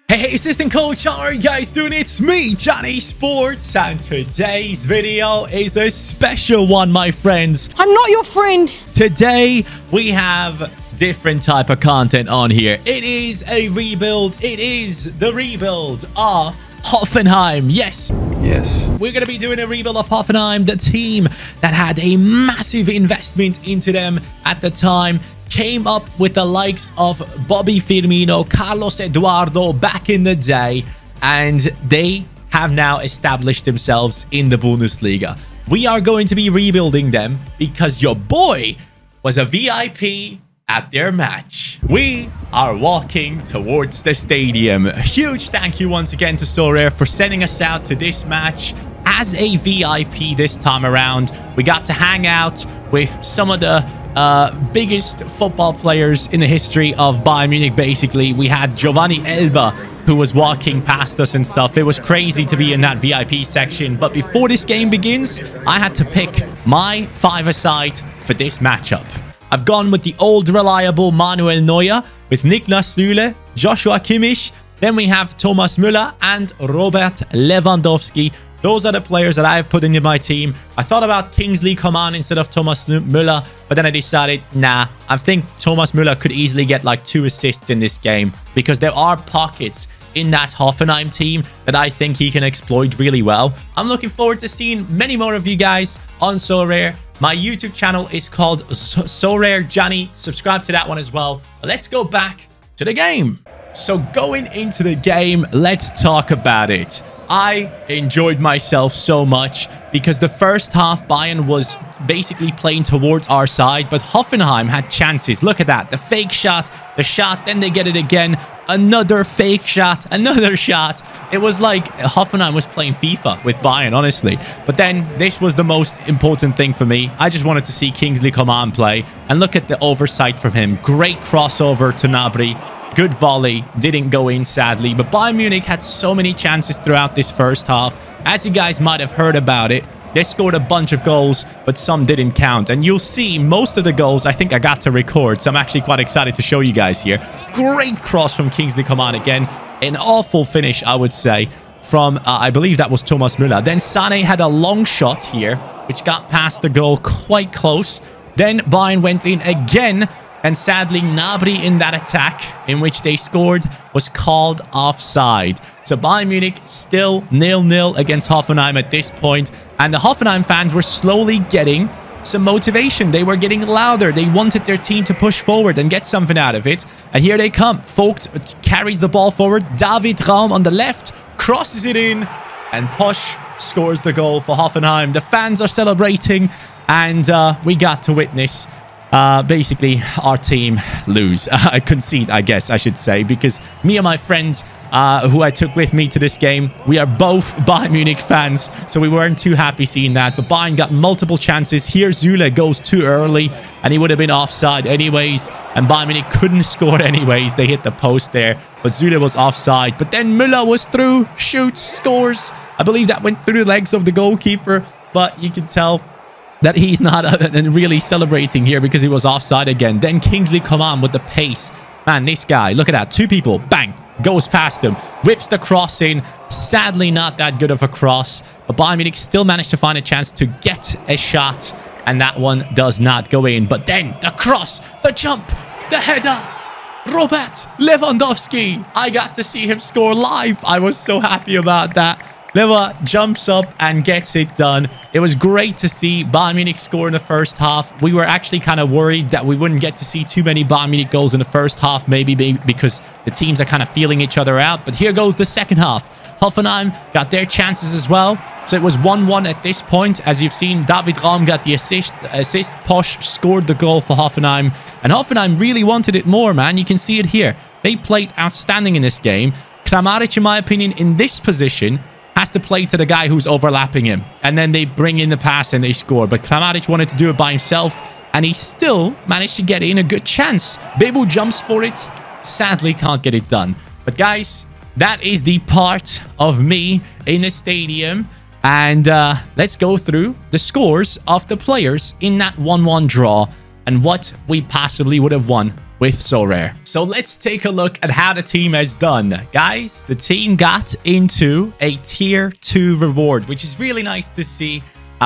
Hey, assistant coach, how are you guys doing? It's me, CaniSports, and today's video is a special one, my friends. I'm not your friend. Today, we have different type of content on here. It is a rebuild. It is the rebuild of Hoffenheim. Yes. We're going to be doing a rebuild of Hoffenheim, the team that had a massive investment into them at the time. Came up with the likes of Bobby Firmino, Carlos Eduardo back in the day, and they have now established themselves in the Bundesliga. We are going to be rebuilding them because your boy was a VIP at their match. We are walking towards the stadium. A huge thank you once again to Sorare for sending us out to this match as a VIP this time around. We got to hang out with some of the biggest football players in the history of Bayern Munich. Basically, we had Giovanni Elba, who was walking past us and stuff. It was crazy to be in that VIP section. But before this game begins, I had to pick my five-a-side for this matchup. I've gone with the old reliable Manuel Neuer, with Niklas Süle, Joshua Kimmich. Then we have Thomas Müller and Robert Lewandowski. Those are the players that I have put into my team. I thought about Kingsley Coman instead of Thomas Müller, but then I decided, nah, I think Thomas Müller could easily get like 2 assists in this game because there are pockets in that Hoffenheim team that I think he can exploit really well. I'm looking forward to seeing many more of you guys on Sorare. My YouTube channel is called Sorare Johnny. Subscribe to that one as well. Let's go back to the game. So going into the game, let's talk about it. I enjoyed myself so much because the first half Bayern was basically playing towards our side, but Hoffenheim had chances. Look at that. The fake shot, the shot, then they get it again. Another fake shot, another shot. It was like Hoffenheim was playing FIFA with Bayern, honestly. But then this was the most important thing for me. I just wanted to see Kingsley Coman play. And look at the oversight from him. Great crossover to Gnabry. Good volley, didn't go in sadly, but Bayern Munich had so many chances throughout this first half. As you guys might have heard about it, they scored a bunch of goals, but some didn't count. And you'll see most of the goals I think I got to record, so I'm actually quite excited to show you guys here. Great cross from Kingsley Coman again. An awful finish, I would say, from, I believe that was Thomas Müller. Then Sané had a long shot here, which got past the goal quite close. Then Bayern went in again. And sadly, Gnabry in that attack in which they scored was called offside. So Bayern Munich still 0-0 against Hoffenheim at this point. And the Hoffenheim fans were slowly getting some motivation. They were getting louder. They wanted their team to push forward and get something out of it. And here they come. Vogt carries the ball forward. David Raum on the left crosses it in. And Posch scores the goal for Hoffenheim. The fans are celebrating. And we got to witness basically our team lose. Concede, I guess I should say, because me and my friends who I took with me to this game, we are both Bayern Munich fans, so we weren't too happy seeing that. But Bayern got multiple chances. Here Süle goes too early and he would have been offside anyways, and Bayern Munich couldn't score anyways. They hit the post there, but Süle was offside. But then Müller was through, shoots, scores. I believe that went through the legs of the goalkeeper, but you can tell that he's not really celebrating here because he was offside again. Then Kingsley Coman with the pace. Man, this guy, look at that. 2 people, bang, goes past him. Whips the cross in. Sadly, not that good of a cross. But Bayern Munich still managed to find a chance to get a shot. And that one does not go in. But then the cross, the jump, the header. Robert Lewandowski. I got to see him score live. I was so happy about that. Lewa jumps up and gets it done. It was great to see Bayern Munich score in the first half. We were actually kind of worried that we wouldn't get to see too many Bayern Munich goals in the first half, maybe because the teams are kind of feeling each other out. But here goes the second half. Hoffenheim got their chances as well. So it was 1-1 at this point. As you've seen, David Raum got the assist. Posch scored the goal for Hoffenheim. And Hoffenheim really wanted it more, man. You can see it here. They played outstanding in this game. Kramaric, in my opinion, in this position, has to play to the guy who's overlapping him. And then they bring in the pass and they score. But Kramaric wanted to do it by himself. And he still managed to get in a good chance. Bebu jumps for it. Sadly, can't get it done. But guys, that is the part of me in the stadium. And let's go through the scores of the players in that 1-1 draw. And what we possibly would have won with Sorare. So let's take a look at how the team has done. Guys, the team got into a tier 2 reward, which is really nice to see.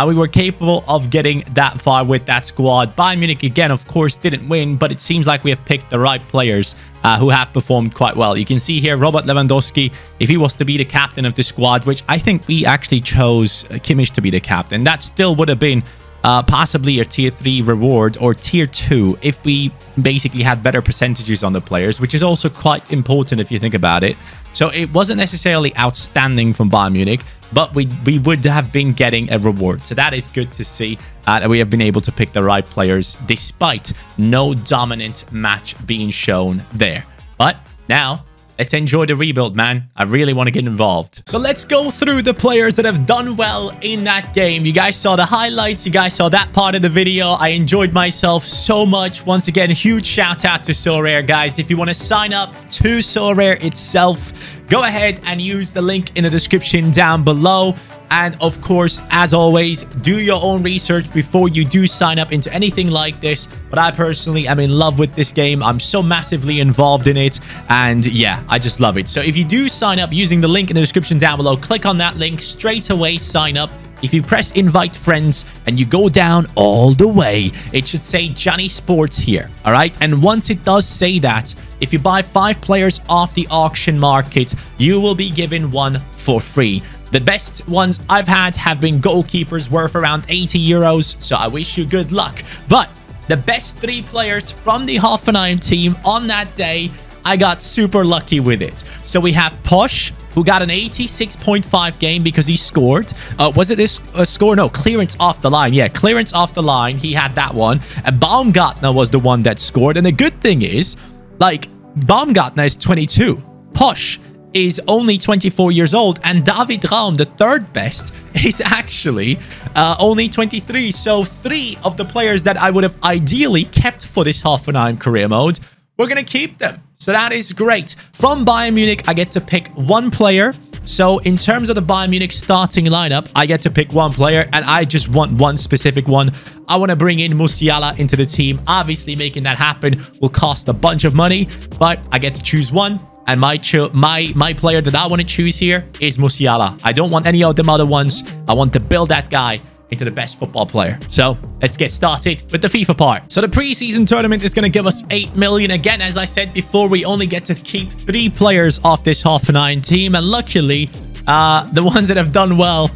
We were capable of getting that far with that squad. Bayern Munich, again, of course, didn't win, but it seems like we have picked the right players who have performed quite well. You can see here, Robert Lewandowski, if he was to be the captain of the squad, which I think we actually chose Kimmich to be the captain, that still would have been possibly a tier 3 reward or tier 2 if we basically had better percentages on the players, which is also quite important if you think about it. So it wasn't necessarily outstanding from Bayern Munich, but we would have been getting a reward. So that is good to see that we have been able to pick the right players despite no dominant match being shown there. But now, let's enjoy the rebuild, man. I really want to get involved. So let's go through the players that have done well in that game. You guys saw the highlights. You guys saw that part of the video. I enjoyed myself so much. Once again, huge shout out to Sorare, guys. If you want to sign up to Sorare itself, go ahead and use the link in the description down below. And of course, as always, do your own research before you do sign up into anything like this. But I personally am in love with this game. I'm so massively involved in it. And yeah, I just love it. So if you do sign up using the link in the description down below, click on that link, straight away sign up. If you press invite friends and you go down all the way, it should say CaniSports here. All right. And once it does say that, if you buy 5 players off the auction market, you will be given one for free. The best ones I've had have been goalkeepers worth around 80 euros. So I wish you good luck. But the best 3 players from the Hoffenheim team on that day, I got super lucky with it. So we have Posch, who got an 86.5 game because he scored. Was it this score? No, clearance off the line. Yeah, clearance off the line. He had that one. And Baumgartner was the one that scored. And the good thing is, like, Baumgartner is 22. Posch is only 24 years old, and David Raum, the 3rd best, is actually only 23. So 3 of the players that I would have ideally kept for this Hoffenheim career mode, we're going to keep them. So that is great. From Bayern Munich, I get to pick 1 player. So in terms of the Bayern Munich starting lineup, I get to pick 1 player, and I just want one specific one. I want to bring in Musiala into the team. Obviously, making that happen will cost a bunch of money, but I get to choose one. And my player that I want to choose here is Musiala. I don't want any of them other ones. I want to build that guy into the best football player. So let's get started with the FIFA part. So the preseason tournament is going to give us 8 million. Again, as I said before, we only get to keep 3 players off this Hoffenheim team. And luckily, the ones that have done well,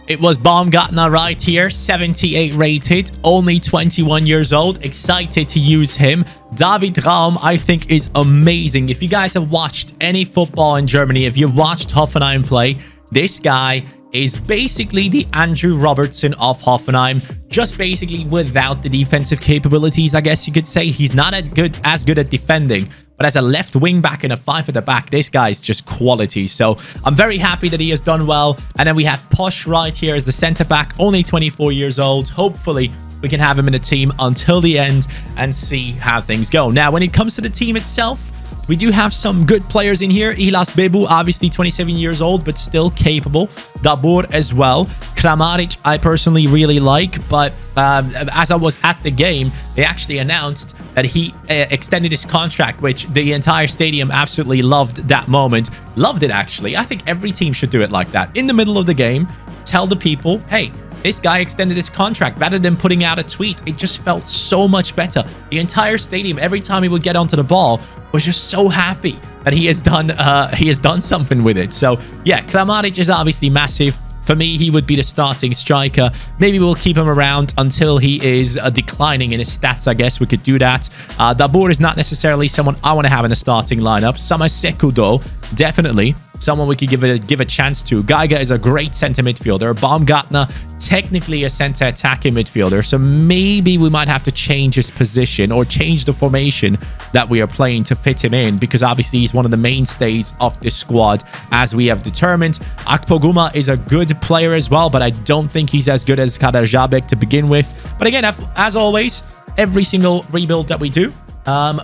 it was Baumgartner right here, 78 rated, only 21 years old. Excited to use him. David Raum, I think, is amazing. If you guys have watched any football in Germany, if you've watched Hoffenheim play, this guy is basically the Andrew Robertson of Hoffenheim, just basically without the defensive capabilities, I guess you could say. He's not as good at defending, but as a left wing back and a 5 at the back, this guy's just quality. So I'm very happy that he has done well. And then we have Posch right here as the center back, only 24 years old. Hopefully we can have him in the team until the end and see how things go. Now, when it comes to the team itself, we do have some good players in here. Ilas Bebu, obviously 27 years old, but still capable. Dabur as well. Kramaric, I personally really like, but as I was at the game, they actually announced that he extended his contract, which the entire stadium absolutely loved that moment. Loved it, actually. I think every team should do it like that. In the middle of the game, tell the people, hey, this guy extended his contract rather than putting out a tweet. It just felt so much better. The entire stadium, every time he would get onto the ball, was just so happy that he has done something with it. So yeah, Kramaric is obviously massive. For me, he would be the starting striker. Maybe we'll keep him around until he is declining in his stats, I guess we could do that. Dabur is not necessarily someone I want to have in the starting lineup. Samaseku, though, definitely someone we could give a chance to. Geiger is a great center midfielder. Baumgartner, technically a center attacking midfielder. So maybe we might have to change his position or change the formation that we are playing to fit him in, because obviously he's one of the mainstays of this squad, as we have determined. Akpoguma is a good player as well, but I don't think he's as good as Kader Jabek to begin with. But again, as always, every single rebuild that we do,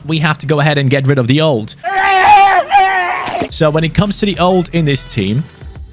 we have to go ahead and get rid of the old. So when it comes to the old in this team,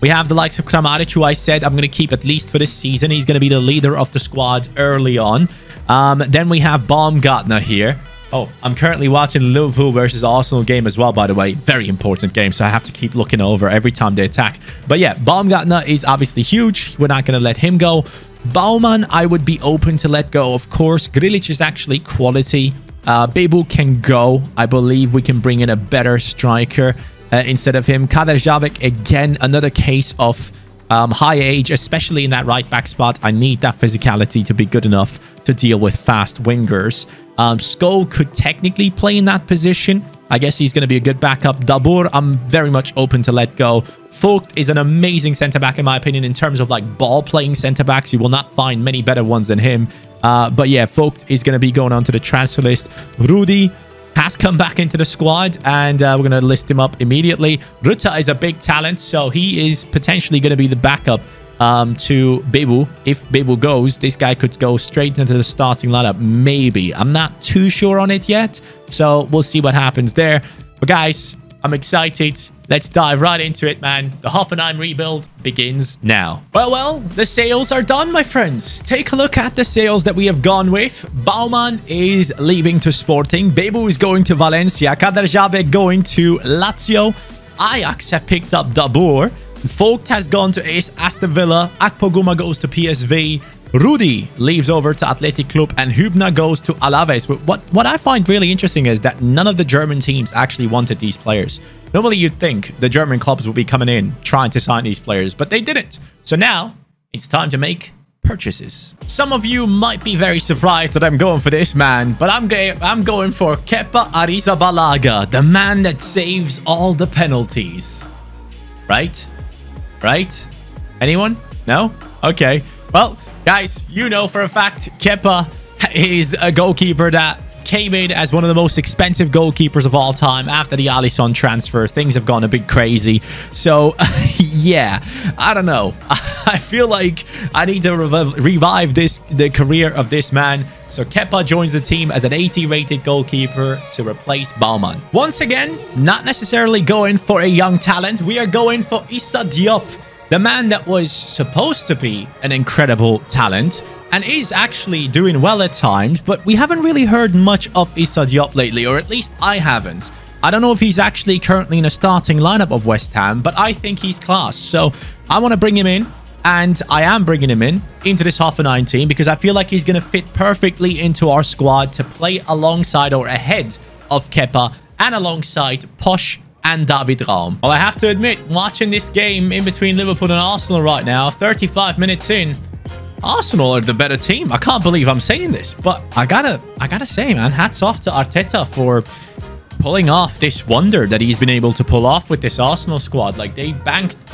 we have the likes of Kramaric, who I said I'm going to keep at least for this season. He's going to be the leader of the squad early on. Then we have Baumgartner here. Oh, I'm currently watching the Liverpool versus Arsenal game as well, by the way. Very important game, so I have to keep looking over every time they attack. But yeah, Baumgartner is obviously huge. We're not going to let him go. Baumann, I would be open to let go, of course. Grilic is actually quality. Bebu can go. I believe we can bring in a better striker instead of him. Kader Jabek, again, another case of high age, especially in that right back spot. I need that physicality to be good enough to deal with fast wingers. Sko could technically play in that position. I guess he's going to be a good backup. Dabur, I'm very much open to let go. Vogt is an amazing centre-back, in my opinion, in terms of like ball-playing centre-backs. You will not find many better ones than him. But yeah, Vogt is going to be going on to the transfer list. Rudi has come back into the squad, and we're going to list him up immediately. Ruta is a big talent, so he is potentially going to be the backup to Bebu. If Bebu goes, this guy could go straight into the starting lineup, maybe. I'm not too sure on it yet, so we'll see what happens there. But guys, I'm excited. Let's dive right into it, man. The Hoffenheim rebuild begins now. Well, the sales are done, my friends. Take a look at the sales that we have gone with. Baumann is leaving to Sporting. Bebu is going to Valencia. Kader Jabek going to Lazio. Ajax have picked up Dabur. Vogt has gone to Aston Villa. Akpoguma goes to PSV. Rudi leaves over to Athletic Club, and Hübner goes to Alaves. But what I find really interesting is that none of the German teams actually wanted these players. Normally, you'd think the German clubs would be coming in trying to sign these players, but they didn't. So now it's time to make purchases. Some of you might be very surprised that I'm going for this man, but I'm going for Kepa Arrizabalaga, the man that saves all the penalties. Right? Right? Anyone? No? Okay. Well, guys, you know for a fact Kepa is a goalkeeper that came in as one of the most expensive goalkeepers of all time after the Alisson transfer. Things have gone a bit crazy. So, yeah, I don't know. I feel like I need to revive the career of this man. So Kepa joins the team as an 80-rated goalkeeper to replace Baumann. Once again, not necessarily going for a young talent. We are going for Issa Diop, the man that was supposed to be an incredible talent and is actually doing well at times, but we haven't really heard much of Issa Diop lately, or at least I haven't. I don't know if he's actually currently in a starting lineup of West Ham, but I think he's class. So I want to bring him in, and I am bringing him into this Hoffenheim team because I feel like he's going to fit perfectly into our squad to play alongside or ahead of Kepa and alongside Posch and David Raum. Well, I have to admit, watching this game in between Liverpool and Arsenal right now, 35 minutes in, Arsenal are the better team. I can't believe I'm saying this, but I gotta say, man, hats off to Arteta for pulling off this wonder that he's been able to pull off with this Arsenal squad. Like, they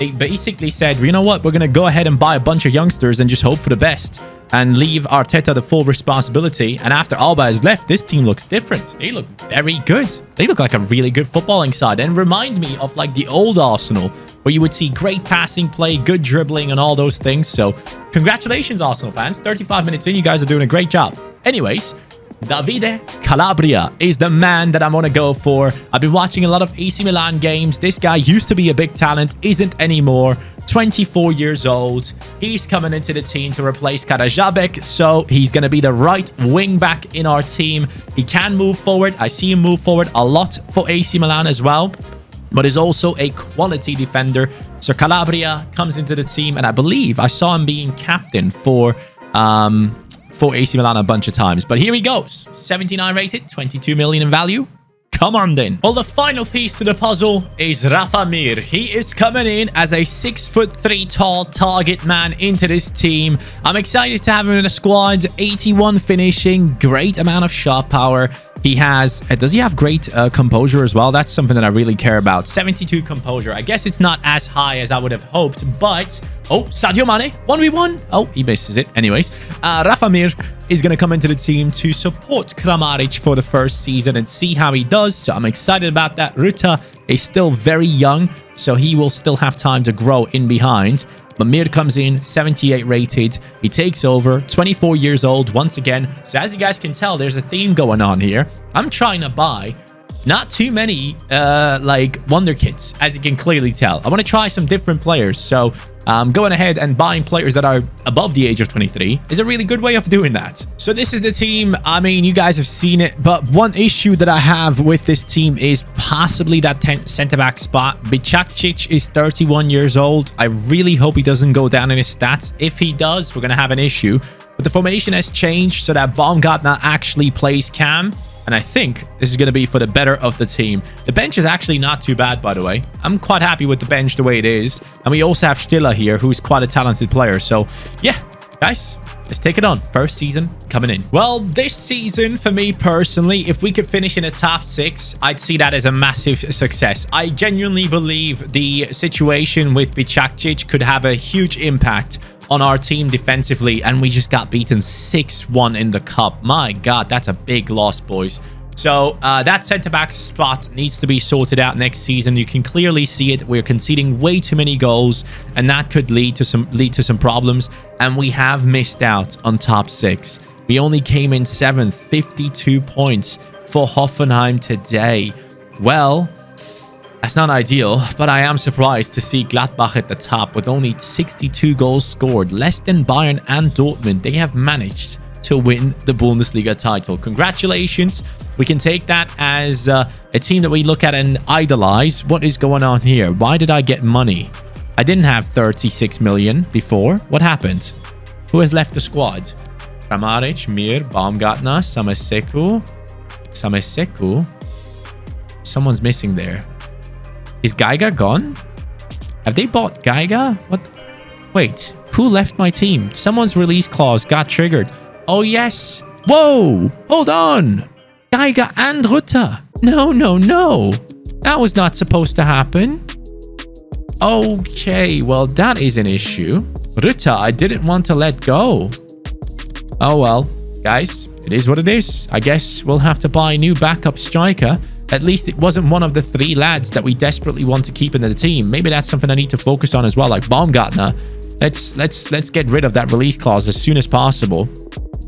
basically said, you know what, we're gonna go ahead and buy a bunch of youngsters and just hope for the best and leave Arteta the full responsibility. And after Alba has left, this team looks different. They look very good. They look like a really good footballing side and remind me of like the old Arsenal, where you would see great passing play, good dribbling, and all those things. So congratulations, Arsenal fans. 35 minutes in, you guys are doing a great job. Anyways, Davide Calabria is the man that I'm going to go for. I've been watching a lot of AC Milan games. This guy used to be a big talent, isn't anymore. 24 years old. He's coming into the team to replace Kader Jabek, so he's going to be the right wing back in our team. He can move forward. I see him move forward a lot for AC Milan as well, but is also a quality defender. So Calabria comes into the team, and I believe I saw him being captain for AC Milan a bunch of times. But here he goes. 79 rated, 22 million in value. Come on then. Well, the final piece to the puzzle is Rafa Mir. He is coming in as a 6'3" tall target man into this team. I'm excited to have him in the squad. 81 finishing, great amount of shot power. He has, does he have great composure as well? That's something that I really care about. 72 composure. I guess it's not as high as I would have hoped, but... Oh, Sadio Mane, 1v1. Oh, he misses it. Anyways, Rafa Mir is going to come into the team to support Kramaric for the first season and see how he does. So I'm excited about that. Ruta is still very young, so he will still have time to grow in behind. But Mir comes in, 78 rated. He takes over, 24 years old once again. So as you guys can tell, there's a theme going on here. I'm trying to buy not too many like wonder kids, as you can clearly tell. I want to try some different players, so going ahead and buying players that are above the age of 23 is a really good way of doing that. So this is the team. I mean, you guys have seen it, but one issue that I have with this team is possibly that centre-back spot. Bicakcic is 31 years old. I really hope he doesn't go down in his stats. If he does, we're going to have an issue. But the formation has changed so that Baumgartner actually plays Cam. And I think this is going to be for the better of the team. The bench is actually not too bad, by the way. I'm quite happy with the bench the way it is. And we also have Stiller here, who's quite a talented player. So, yeah, guys, let's take it on. First season coming in. Well, this season, for me personally, if we could finish in a top 6, I'd see that as a massive success. I genuinely believe the situation with Bicakcic could have a huge impact on our team defensively, and we just got beaten 6-1 in the cup. My God, that's a big loss, boys. So that centre-back spot needs to be sorted out next season. You can clearly see it. We're conceding way too many goals, and that could lead to some problems. And we have missed out on top 6. We only came in 7th, 52 points for Hoffenheim today. Well, that's not ideal, but I am surprised to see Gladbach at the top with only 62 goals scored, less than Bayern and Dortmund. They have managed to win the Bundesliga title. Congratulations. We can take that as a team that we look at and idolize. What is going on here? Why did I get money? I didn't have 36 million before. What happened? Who has left the squad? Kramaric, Mir, Baumgartner, Sameseku. Someone's missing there. Is Geiger gone? Have they bought Geiger? What? Wait, who left my team? Someone's release clause got triggered. Oh, yes. Whoa, hold on. Geiger and Rutter. No. That was not supposed to happen. Okay, well, that is an issue. Rutter, I didn't want to let go. Oh, well, guys, it is what it is. I guess we'll have to buy a new backup striker. At least it wasn't one of the 3 lads that we desperately want to keep in the team. Maybe that's something I need to focus on as well, like Baumgartner. Let's get rid of that release clause as soon as possible.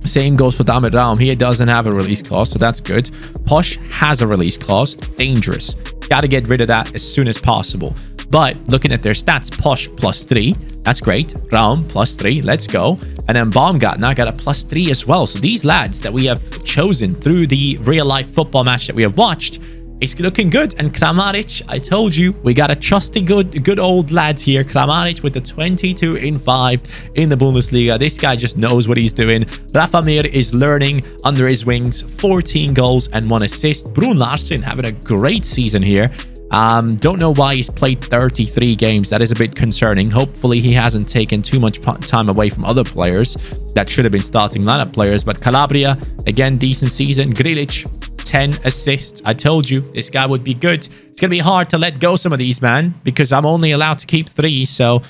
Same goes for David Raum. He doesn't have a release clause, so that's good. Posh has a release clause. Dangerous. Got to get rid of that as soon as possible. But looking at their stats, Posh +3. That's great. Raum +3. Let's go. And then Baumgartner got a +3 as well. So these lads that we have chosen through the real-life football match that we have watched, it's looking good. And Kramaric, I told you, we got a trusty good old lad here. Kramaric with the 22-5 in the Bundesliga. This guy just knows what he's doing. Rafa Mir is learning under his wings. 14 goals and 1 assist. Brun Larsen having a great season here. Don't know why he's played 33 games. That is a bit concerning. Hopefully, he hasn't taken too much time away from other players that should have been starting lineup players. But Calabria, again, decent season. Grilic, 10 assists. I told you this guy would be good. It's going to be hard to let go some of these, man, because I'm only allowed to keep 3. So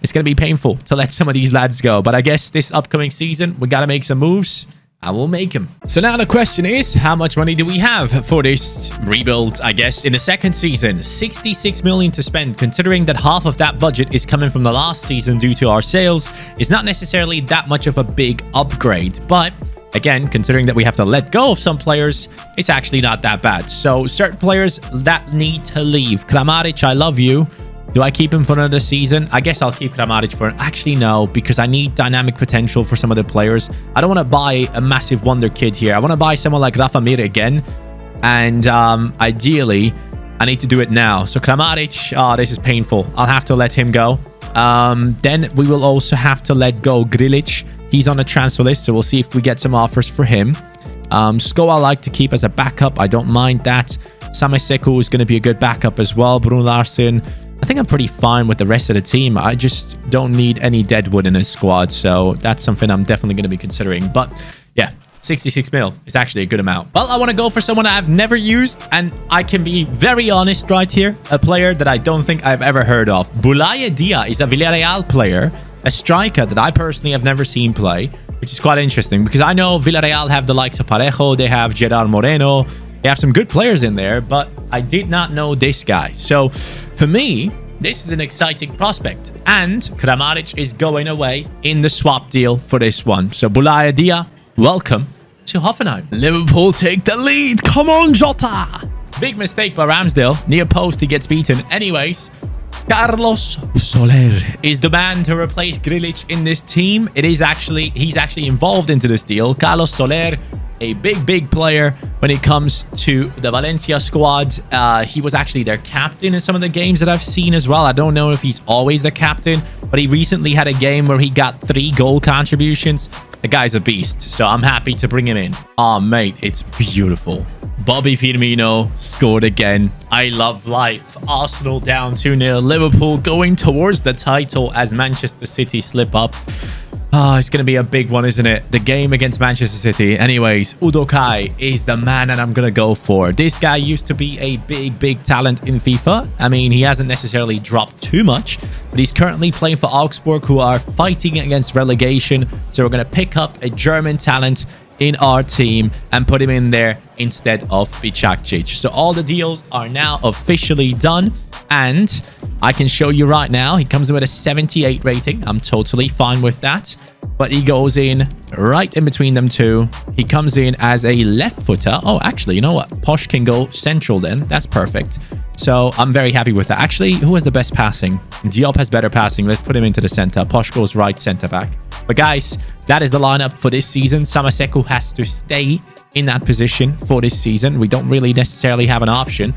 it's going to be painful to let some of these lads go. But I guess this upcoming season, we got to make some moves. I will make him. So now the question is, how much money do we have for this rebuild, I guess, in the second season? 66 million to spend, considering that half of that budget is coming from the last season due to our sales. It's not necessarily that much of a big upgrade, but again, considering that we have to let go of some players, it's actually not that bad. So certain players that need to leave. Kramaric, I love you. Do I keep him for another season? I guess I'll keep Kramaric for... Actually, no, because I need dynamic potential for some of the players. I don't want to buy a massive wonder kid here. I want to buy someone like Rafa Mir again. And ideally, I need to do it now. So Kramaric, oh, this is painful. I'll have to let him go. Then we will also have to let go Grilic. He's on the transfer list, so we'll see if we get some offers for him. Sko I like to keep as a backup. I don't mind that. Sameseku is going to be a good backup as well. Brun Larsen. I think I'm pretty fine with the rest of the team. I just don't need any deadwood in this squad. So that's something I'm definitely going to be considering. But yeah, 66 mil is actually a good amount. Well, I want to go for someone I've never used. And I can be very honest right here. A player that I don't think I've ever heard of. Boulaye Dia is a Villarreal player. A striker that I personally have never seen play. Which is quite interesting. Because I know Villarreal have the likes of Parejo. They have Gerard Moreno. They have some good players in there. But I did not know this guy. So for me, this is an exciting prospect. And Kramaric is going away in the swap deal for this one. So Boulaye Dia, welcome to Hoffenheim. Liverpool take the lead. Come on, Jota. Big mistake by Ramsdale. Near post, he gets beaten. Anyways, Carlos Soler is the man to replace Grilic in this team. He's actually involved into this deal. Carlos Soler, a big player when it comes to the Valencia squad. He was actually their captain in some of the games that I've seen as well. I don't know if he's always the captain, but he recently had a game where he got 3 goal contributions. The guy's a beast, so I'm happy to bring him in. Oh, mate, it's beautiful. Bobby Firmino scored again. I love life. Arsenal down 2-0. Liverpool going towards the title as Manchester City slip up. Oh, it's going to be a big one, isn't it? The game against Manchester City. Anyways, Udokai is the man that I'm going to go for. This guy used to be a big talent in FIFA. I mean, he hasn't necessarily dropped too much, but he's currently playing for Augsburg, who are fighting against relegation. So we're going to pick up a German talent in our team and put him in there instead of Bicakcic. So all the deals are now officially done, and I can show you right now, he comes in with a 78 rating. I'm totally fine with that, but he goes in right in between them two. He comes in as a left footer. Oh, actually, you know what? Posh can go central then. That's perfect. So I'm very happy with that. Actually, who has the best passing? Diop has better passing. Let's put him into the center. Posh goes right center back. But guys, that is the lineup for this season. Samaseko has to stay in that position for this season. We don't really necessarily have an option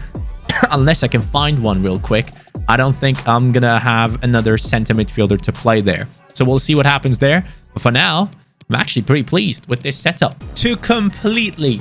unless I can find one real quick. I don't think I'm going to have another center midfielder to play there. So we'll see what happens there. But for now, I'm actually pretty pleased with this setup. To completely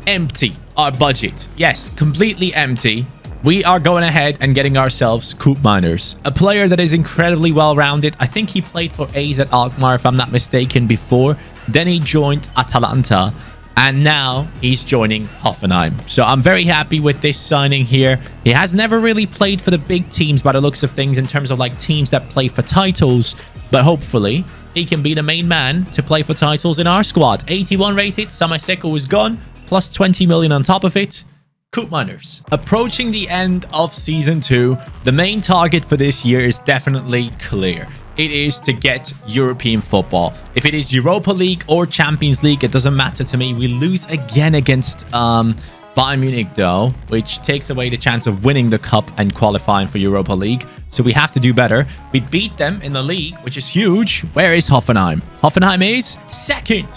empty our budget. Yes, completely empty. We are going ahead and getting ourselves Koopmeiners, a player that is incredibly well-rounded. I think he played for AZ Alkmaar, if I'm not mistaken, before. Then he joined Atalanta, and now he's joining Hoffenheim. So I'm very happy with this signing here. He has never really played for the big teams by the looks of things in terms of like teams that play for titles, but hopefully he can be the main man to play for titles in our squad. 81 rated, Samaseko is gone, plus 20 million on top of it. Koopmeiners. Approaching the end of Season 2, the main target for this year is definitely clear. It is to get European football. If it is Europa League or Champions League, it doesn't matter to me. We lose again against Bayern Munich though, which takes away the chance of winning the cup and qualifying for Europa League. So we have to do better. We beat them in the league, which is huge. Where is Hoffenheim? Hoffenheim is second.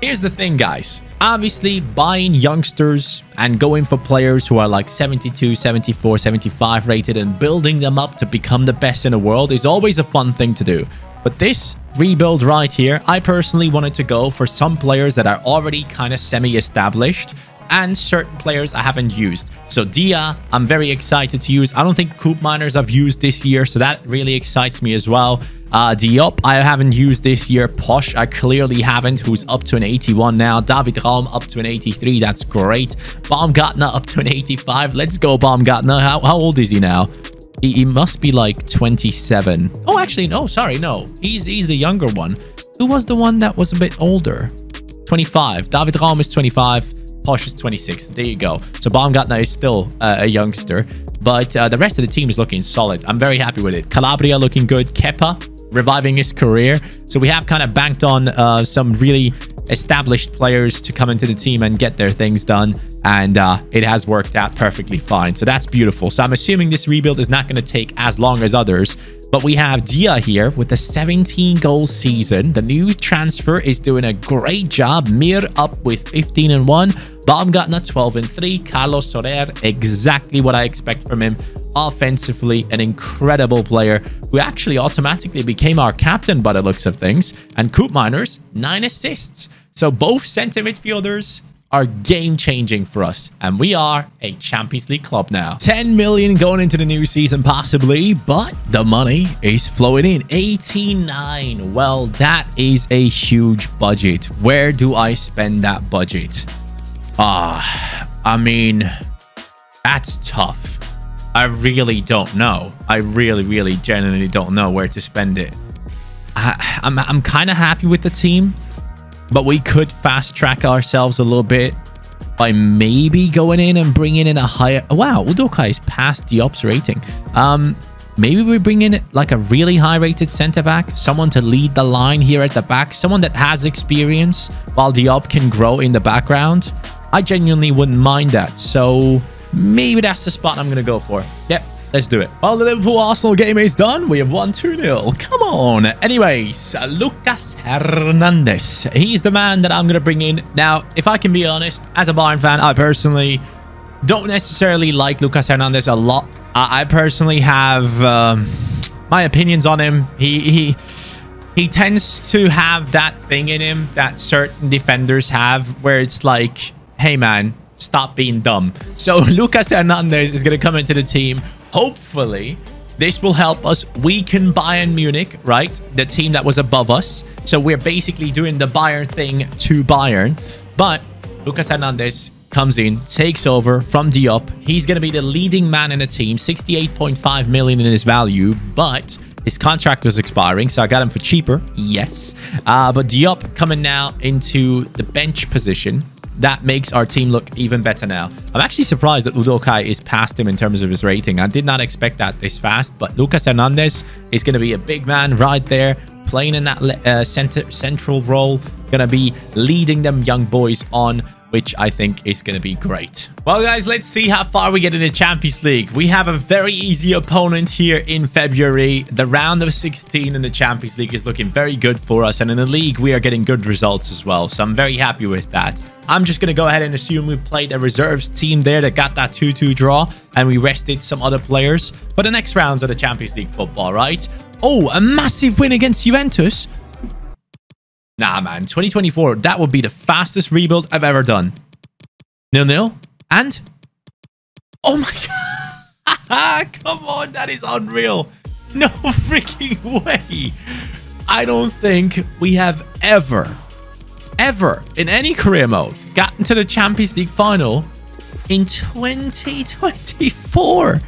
Here's the thing, guys. Obviously, buying youngsters and going for players who are like 72, 74, 75 rated and building them up to become the best in the world is always a fun thing to do. But this rebuild right here, I personally wanted to go for some players that are already kind of semi-established and certain players I haven't used. So Dia, I'm very excited to use. I don't think Koopmeiners I've used this year, so that really excites me as well. Diop, I haven't used this year. Posh, I clearly haven't, who's up to an 81 now. David Raum up to an 83. That's great. Baumgartner up to an 85. Let's go, Baumgartner. How old is he now? He must be like 27. Oh, actually, no. Sorry, no. He's the younger one. Who was the one that was a bit older? 25. David Raum is 25. Posh is 26. There you go. So Baumgartner is still a youngster. But the rest of the team is looking solid. I'm very happy with it. Calabria looking good. Kepa reviving his career. So we have kind of banked on some really established players to come into the team and get their things done. And it has worked out perfectly fine. So that's beautiful. So I'm assuming this rebuild is not going to take as long as others. But we have Dia here with the 17-goal season. The new transfer is doing a great job. Mir up with 15-1. Baumgartner 12-3. Carlos Soler, exactly what I expect from him. Offensively, an incredible player who actually automatically became our captain by the looks of things. And Koopmeiners, 9 assists. So both center midfielders are game-changing for us, and we are a Champions League club now. 10 million going into the new season possibly, but the money is flowing in. 89. Well, that is a huge budget. Where do I spend that budget? I mean, that's tough. I really don't know. I really genuinely don't know where to spend it. I'm kind of happy with the team, but we could fast track ourselves a little bit by maybe going in and bringing in a higher... Wow, Udokai is past Diop's rating. Maybe we bring in like a really high rated center back, someone to lead the line here at the back, someone that has experience while Diop can grow in the background. I genuinely wouldn't mind that. So maybe that's the spot I'm going to go for. Yep. Let's do it. Well, the Liverpool-Arsenal game is done. We have won 2-0. Come on. Anyways, Lucas Hernandez. He's the man that I'm going to bring in. Now, if I can be honest, as a Bayern fan, I personally don't necessarily like Lucas Hernandez a lot. I personally have my opinions on him. He tends to have that thing in him that certain defenders have where it's like, hey, man, stop being dumb. So Lucas Hernandez is going to come into the team. Hopefully, this will help us weaken Bayern Munich, right? The team that was above us. So we're basically doing the Bayern thing to Bayern. But Lucas Hernandez comes in, takes over from Diop. He's going to be the leading man in the team, 68.5 million in his value, but his contract was expiring, so I got him for cheaper. Yes. But Diop coming now into the bench position. That makes our team look even better now. I'm actually surprised that Udokai is past him in terms of his rating. I did not expect that this fast, but Lucas Hernandez is going to be a big man right there, playing in that central role, going to be leading them young boys on, which I think is going to be great. Well, guys, let's see how far we get in the Champions League. We have a very easy opponent here in February. The round of 16 in the Champions League is looking very good for us, and in the league, we are getting good results as well, so I'm very happy with that. I'm just going to go ahead and assume we played a reserves team there that got that 2-2 draw, and we rested some other players for the next rounds of the Champions League football, right? Oh, a massive win against Juventus. Nah, man. 2024, that would be the fastest rebuild I've ever done. 0-0. And? Oh my god. Come on, that is unreal. No freaking way. I don't think we have ever in any career mode gotten to the Champions League final in 2024.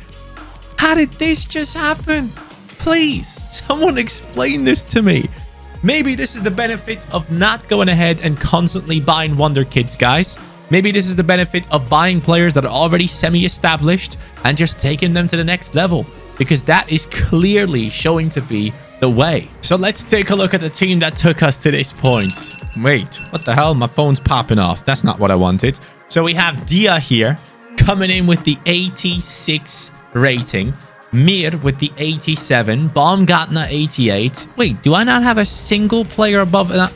How did this just happen? Please, someone explain this to me. Maybe this is the benefit of not going ahead and constantly buying wonder kids, guys. Maybe this is the benefit of buying players that are already semi-established and just taking them to the next level, because that is clearly showing to be the way. So let's take a look at the team that took us to this point. Wait, what the hell? My phone's popping off. That's not what I wanted. So we have Dia here coming in with the 86 rating. Mir with the 87. Baumgartner 88. Wait, do I not have a single player above that?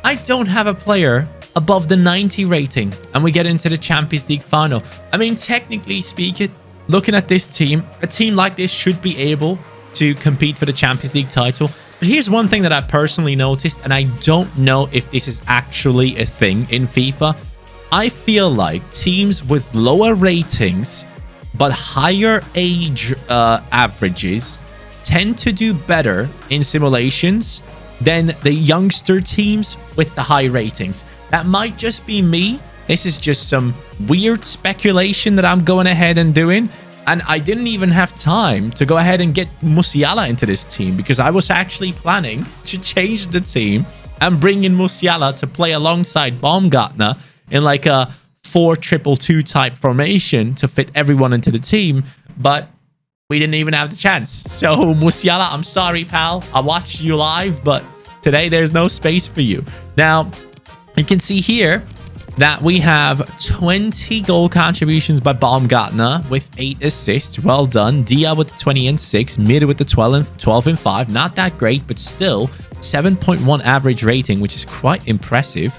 I don't have a player above the 90 rating. And we get into the Champions League final. I mean, technically speaking, looking at this team, a team like this should be able to compete for the Champions League title. But here's one thing that I personally noticed, and I don't know if this is actually a thing in FIFA. I feel like teams with lower ratings but higher age averages tend to do better in simulations than the youngster teams with the high ratings. That might just be me. This is just some weird speculation that I'm going ahead and doing. And I didn't even have time to go ahead and get Musiala into this team, because I was actually planning to change the team and bring in Musiala to play alongside Baumgartner in like a 4-2-2 type formation to fit everyone into the team. But we didn't even have the chance. So Musiala, I'm sorry, pal. I watched you live, but today there's no space for you. Now, you can see here that we have 20 goal contributions by Baumgartner with 8 assists. Well done. Dia with the 20 and 6. Mir with the 12 and 5. Not that great, but still 7.1 average rating, which is quite impressive.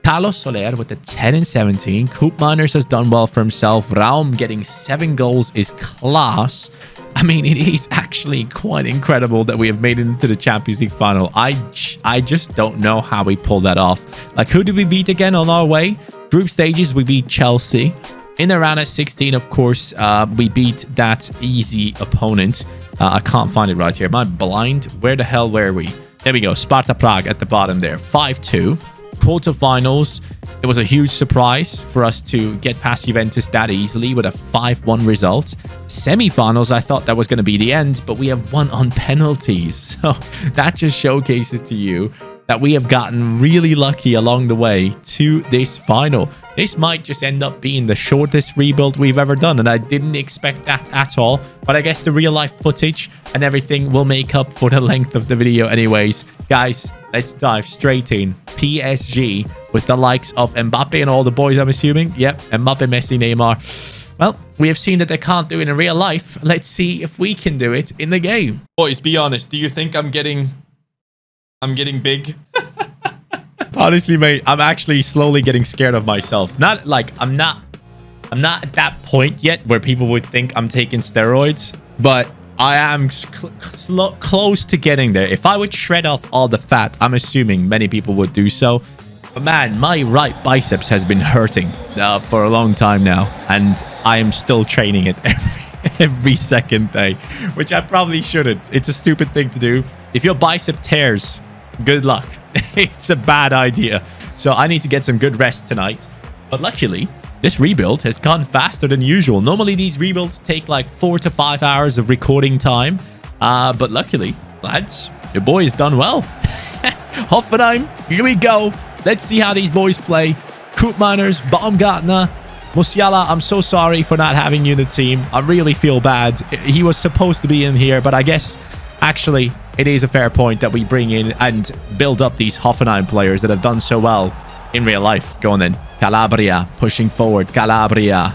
Carlos Soler with the 10 and 17. Coop Miners has done well for himself. Raum getting 7 goals is class. I mean, it is actually quite incredible that we have made it into the Champions League final. I just don't know how we pulled that off. Like, who did we beat again on our way? Group stages, we beat Chelsea. In the round of 16, of course, we beat that easy opponent. I can't find it right here. Am I blind? Where the hell were we? There we go. Sparta Prague at the bottom there. 5-2. Quarterfinals, it was a huge surprise for us to get past Juventus that easily with a 5-1 result. Semi-finals, I thought that was going to be the end, but we have won on penalties. So that just showcases to you that we have gotten really lucky along the way to this final. This might just end up being the shortest rebuild we've ever done, and I didn't expect that at all. But I guess the real-life footage and everything will make up for the length of the video anyways. Guys, let's dive straight in. PSG with the likes of Mbappe and all the boys, I'm assuming. Yep, Mbappe, Messi, Neymar. Well, we have seen that they can't do it in real life. Let's see if we can do it in the game. Boys, be honest. Do you think I'm getting big? Honestly, mate, I'm actually slowly getting scared of myself. Not like I'm not at that point yet where people would think I'm taking steroids, but I am close to getting there. If I would shred off all the fat, I'm assuming many people would do so. But man, my right biceps has been hurting for a long time now, and I am still training it every second day, which I probably shouldn't. It's a stupid thing to do. If your bicep tears, good luck. It's a bad idea. So I need to get some good rest tonight. But luckily, this rebuild has gone faster than usual. Normally, these rebuilds take like 4 to 5 hours of recording time. But luckily, lads, your boy has done well. Hoffenheim, here we go. Let's see how these boys play. Koopmeiners, Baumgartner, Musiala, I'm so sorry for not having you in the team. I really feel bad. He was supposed to be in here, but I guess actually it is a fair point that we bring in and build up these Hoffenheim players that have done so well in real life. Go on then. Calabria pushing forward. Calabria.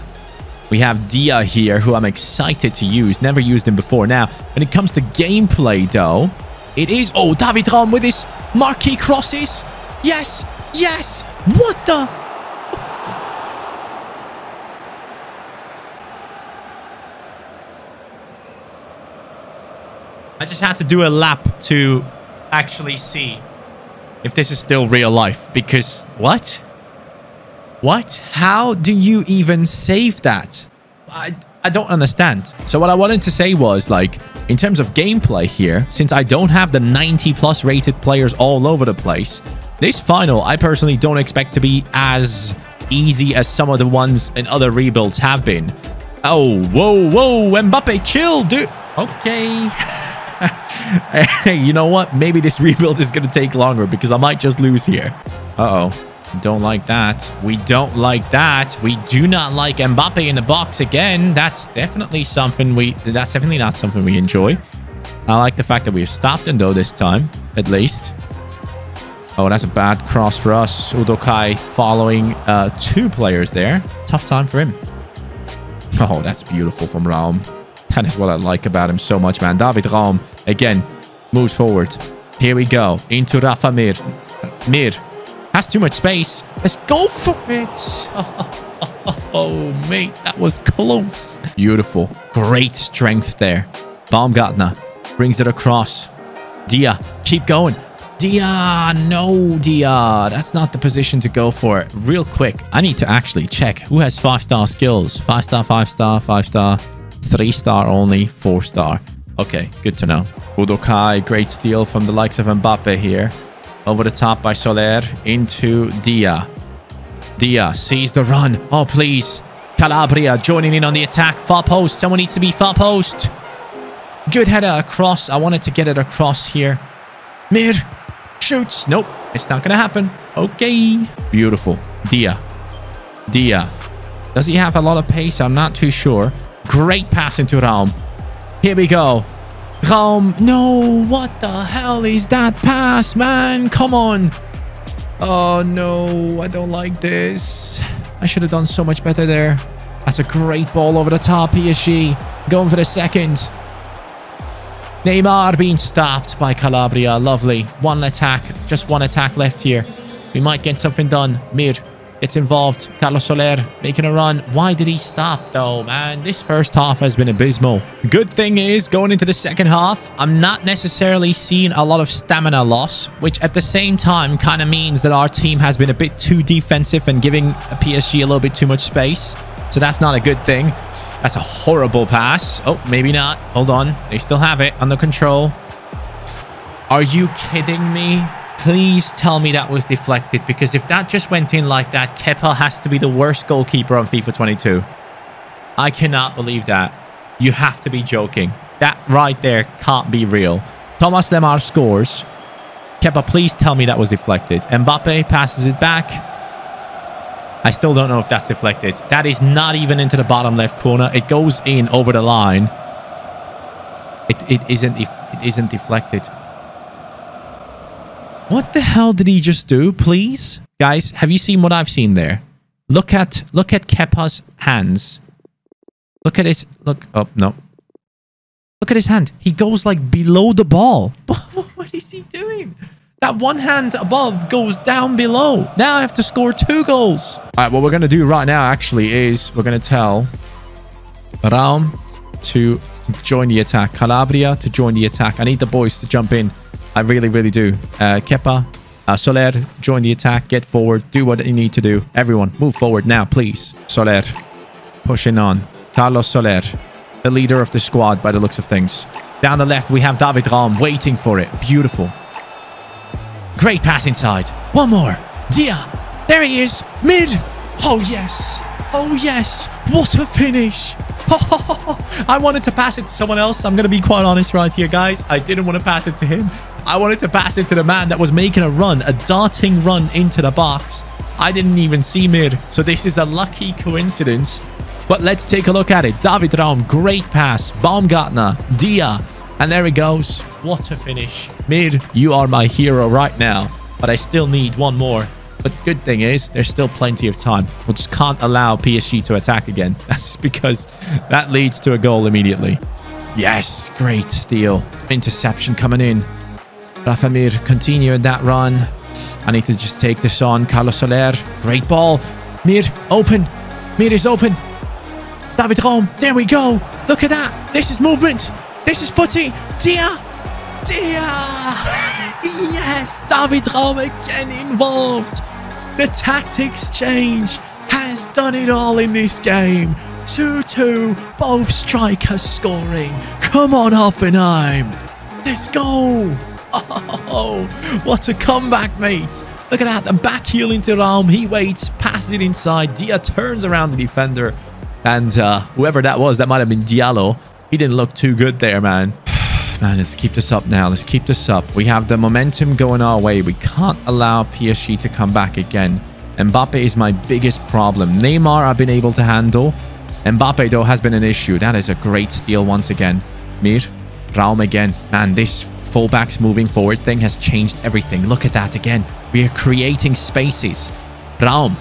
We have Dia here, who I'm excited to use. Never used him before. Now, when it comes to gameplay, though, it is... Oh, David Raum with his marquee crosses. Yes. Yes. What the... I just had to do a lap to actually see if this is still real life. Because... What? What? How do you even save that? I don't understand. So what I wanted to say was, like, in terms of gameplay here, since I don't have the 90+ rated players all over the place, this final, I personally don't expect to be as easy as some of the ones in other rebuilds have been. Oh, whoa, whoa, Mbappe, chill, dude. Okay. Hey, you know what? Maybe this rebuild is going to take longer because I might just lose here. Uh-oh. Don't like that. We don't like that. We do not like Mbappe in the box again. That's definitely something that's definitely not something we enjoy. I like the fact that we've stopped him though this time, at least. Oh, that's a bad cross for us. Udokai following 2 players there. Tough time for him. Oh, that's beautiful from Raum. That is what I like about him so much, man. David Raum, again, moves forward. Here we go. Into Rafa Mir. Mir. Has too much space. Let's go for it. Oh, mate, that was close. Beautiful. Great strength there. Baumgartner brings it across. Dia, keep going. Dia, no, Dia. That's not the position to go for it. Real quick, I need to actually check who has 5-star skills. 5-star, 5-star, 5-star, 3-star only, 4-star. Okay, good to know. Udokai, great steal from the likes of Mbappe here. Over the top by Soler into Dia. Dia sees the run. Oh, please. Calabria joining in on the attack. Far post. Someone needs to be far post. Good header across. I wanted to get it across here. Mir shoots. Nope. It's not going to happen. Okay. Beautiful. Dia. Dia. Does he have a lot of pace? I'm not too sure. Great pass into Raum. Here we go. Raum, no, what the hell is that pass, man? Come on. Oh, no, I don't like this. I should have done so much better there. That's a great ball over the top, PSG. Going for the second. Neymar being stopped by Calabria. Lovely. One attack. Just one attack left here. We might get something done. Mir gets involved. Carlos Soler making a run. Why did he stop though, man? This first half has been abysmal. Good thing is, going into the second half, I'm not necessarily seeing a lot of stamina loss, which at the same time kind of means that our team has been a bit too defensive and giving PSG a little bit too much space. So that's not a good thing. That's a horrible pass. Oh, maybe not. Hold on. They still have it under control. Are you kidding me? Please tell me that was deflected, because if that just went in like that, Kepa has to be the worst goalkeeper on FIFA 22. I cannot believe that. You have to be joking. That right there can't be real. Thomas Lemar scores. Kepa, please tell me that was deflected. Mbappe passes it back. I still don't know if that's deflected. That is not even into the bottom left corner. It goes in over the line. It isn't deflected. What the hell did he just do, please? Guys, have you seen what I've seen there? Look at Kepa's hands. Look at his... Look. Oh, no. Look at his hand. He goes like below the ball. What is he doing? That one hand above goes down below. Now I have to score 2 goals. All right, what we're going to do right now, actually, is we're going to tell Raum to join the attack. Calabria to join the attack. I need the boys to jump in. I really, really do. Kepa, Soler, join the attack. Get forward. Do what you need to do. Everyone, move forward now, please. Soler, pushing on. Carlos Soler, the leader of the squad by the looks of things. Down the left, we have David Raum waiting for it. Beautiful. Great pass inside. One more. Dia. There he is. Mid. Oh, yes. Oh, yes. What a finish. I wanted to pass it to someone else. I'm going to be quite honest right here, guys. I didn't want to pass it to him. I wanted to pass it to the man that was making a run, a darting run into the box. I didn't even see mid. So this is a lucky coincidence. But let's take a look at it. David Raum, great pass. Baumgartner, Dia. And there he goes. What a finish. Mid, you are my hero right now. But I still need one more. But good thing is, there's still plenty of time. We just can't allow PSG to attack again. That's because that leads to a goal immediately. Yes, great steal. Interception coming in. Rafa Mir continuing that run. I need to just take this on. Carlos Soler, great ball. Mir, open. Mir is open. David Raum, there we go. Look at that. This is movement. This is footy. Dia. Yes, David Raum again involved. The tactics change has done it all in this game. 2-2, both strikers scoring. Come on, Hoffenheim. Let's go. Oh, what a comeback, mate. Look at that. The back heel into Raum. He waits, passes it inside. Dia turns around the defender. And whoever that was, that might have been Diallo. He didn't look too good there, man. Man, let's keep this up now. Let's keep this up. We have the momentum going our way. We can't allow PSG to come back again. Mbappe is my biggest problem. Neymar I've been able to handle. Mbappe, though, has been an issue. That is a great steal once again. Mir, Raum again. Man, this fullbacks moving forward thing has changed everything. Look at that again. We are creating spaces. Raum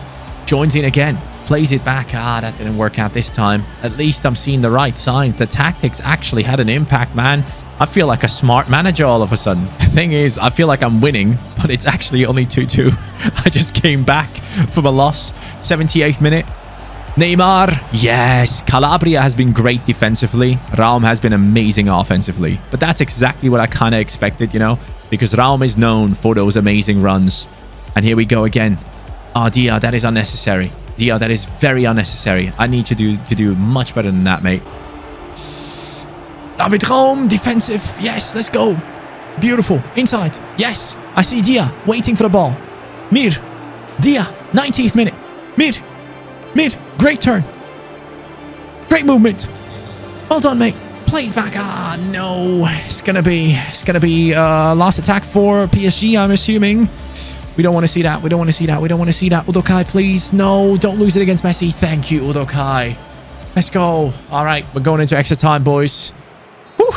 joins in again. Plays it back. That didn't work out this time. At least I'm seeing the right signs. The tactics actually had an impact, man. I feel like a smart manager all of a sudden. The thing is, I feel like I'm winning, but it's actually only 2-2. I just came back from a loss. 78th minute. Neymar. Yes. Calabria has been great defensively. Raum has been amazing offensively. But that's exactly what I kind of expected, you know, because Raum is known for those amazing runs. And here we go again. Oh, Dia, that is unnecessary. Dia, that is very unnecessary. I need to do much better than that, mate. David Raum, defensive. Yes, let's go. Beautiful. Inside. Yes. I see Dia waiting for the ball. Mir. Dia. 19th minute. Mir. Great turn. Great movement. Well done, mate. Play it back. No. It's gonna be last attack for PSG, I'm assuming. We don't want to see that. We don't want to see that. We don't want to see that. Udokai, please. No, don't lose it against Messi. Thank you, Udokai. Let's go. All right, we're going into extra time, boys. Whew.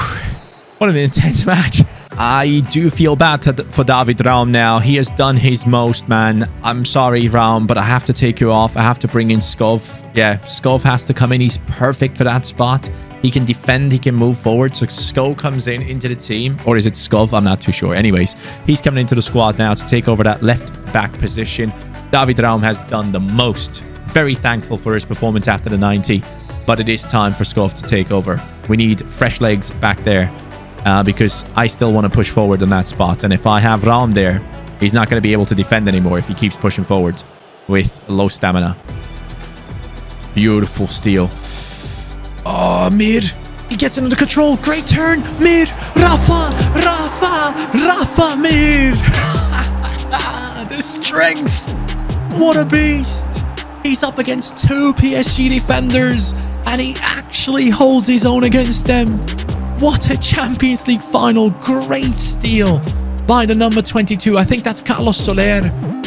What an intense match. I do feel bad for David Raum now. He has done his most, man. I'm sorry, Raum, but I have to take you off. I have to bring in Skov. Yeah, Skov has to come in. He's perfect for that spot. He can defend. He can move forward. So Skov comes into the team. Or is it Skov? I'm not too sure. Anyways, he's coming into the squad now to take over that left back position. David Raum has done the most. Very thankful for his performance after the 90. But it is time for Skov to take over. We need fresh legs back there. Because I still want to push forward on that spot. And if I have Raum there, he's not going to be able to defend anymore if he keeps pushing forward with low stamina. Beautiful steal. Oh, Mir. He gets it under control. Great turn. Mir. Rafa, Mir. The strength. What a beast. He's up against 2 PSG defenders. And he actually holds his own against them. What a Champions League final. Great steal by the number 22. I think that's Carlos Soler.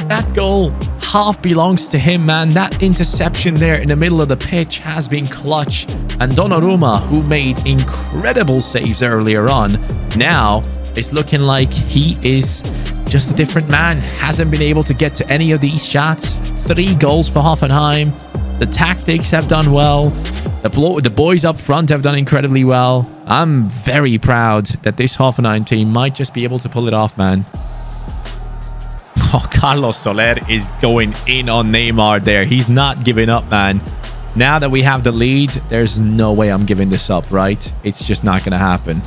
That goal half belongs to him, man. That interception there in the middle of the pitch has been clutch. And Donnarumma, who made incredible saves earlier on, now is looking like he is just a different man. Hasn't been able to get to any of these shots. 3 goals for Hoffenheim. The tactics have done well. The boys up front have done incredibly well. I'm very proud that this Hoffenheim team might just be able to pull it off, man. Oh, Carlos Soler is going in on Neymar there. He's not giving up, man. Now that we have the lead, there's no way I'm giving this up, right? It's just not going to happen.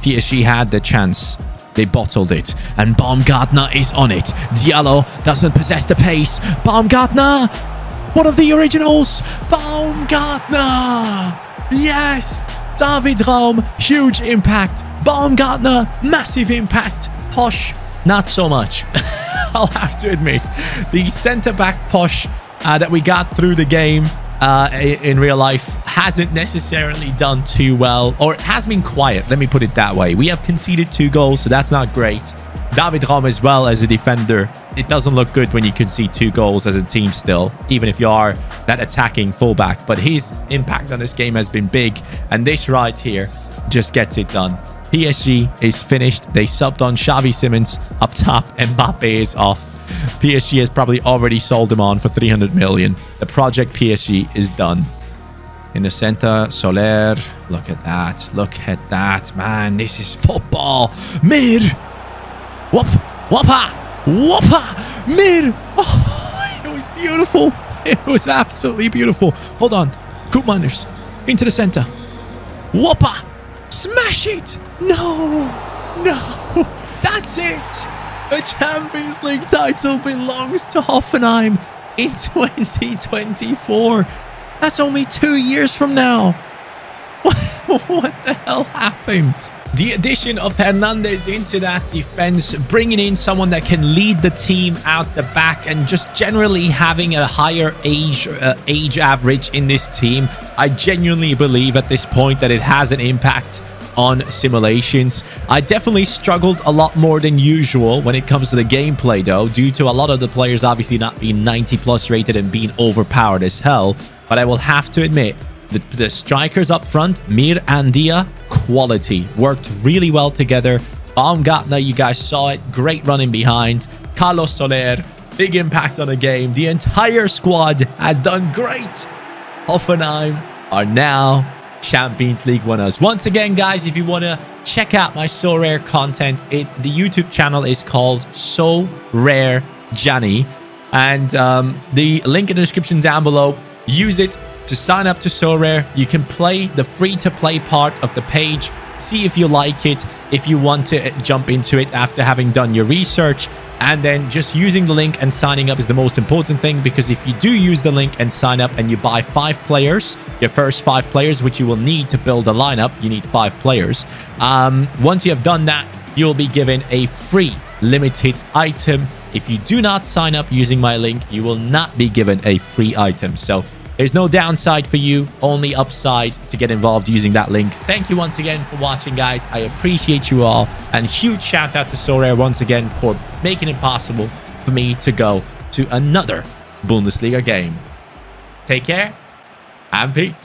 PSG had the chance. They bottled it. And Baumgartner is on it. Diallo doesn't possess the pace. Baumgartner! One of the originals! Baumgartner! Yes! David Raum, huge impact. Baumgartner, massive impact. Posh, not so much. I'll have to admit. The centre-back Posh that we got through the game in real life hasn't necessarily done too well, or it has been quiet. Let me put it that way. We have conceded 2 goals, so that's not great. David Raum as well as a defender. It doesn't look good when you concede 2 goals as a team still, even if you are that attacking fullback. But his impact on this game has been big, and this right here just gets it done. PSG is finished. They subbed on Xavi Simons up top. Mbappe is off. PSG has probably already sold him on for 300 million. The project PSG is done. In the center, Soler. Look at that. Look at that, man. This is football. Mir. Whoop. Whoppa. Whoppa. Mir. Oh, it was beautiful. It was absolutely beautiful. Hold on. Koopmeiners. Into the center. Whoppa. Smash it. No. No. That's it. The Champions League title belongs to Hoffenheim in 2024. That's only 2 years from now. What the hell happened? The addition of Hernandez into that defense, bringing in someone that can lead the team out the back, and just generally having a higher age average in this team, I genuinely believe at this point that it has an impact on simulations. I definitely struggled a lot more than usual when it comes to the gameplay though, due to a lot of the players obviously not being 90+ rated and being overpowered as hell. But I will have to admit, the strikers up front, Mir and Dia, quality. Worked really well together. Baumgartner, you guys saw it. Great running behind. Carlos Soler, big impact on the game. The entire squad has done great. Hoffenheim are now Champions League winners. Once again, guys, if you want to check out my So Rare content, the YouTube channel is called So Rare Johnny, and the link in the description down below. Use it to sign up to So Rare. You can play the free-to-play part of the page, see if you like it, if you want to jump into it after having done your research. And then just using the link and signing up is the most important thing, because if you do use the link and sign up and you buy 5 players, your first 5 players, which you will need to build a lineup, you need 5 players. Once you have done that, you will be given a free limited item. If you do not sign up using my link, you will not be given a free item. So there's no downside for you, only upside to get involved using that link. Thank you once again for watching, guys. I appreciate you all. And huge shout out to So Rare once again for making it possible for me to go to another Bundesliga game. Take care and peace.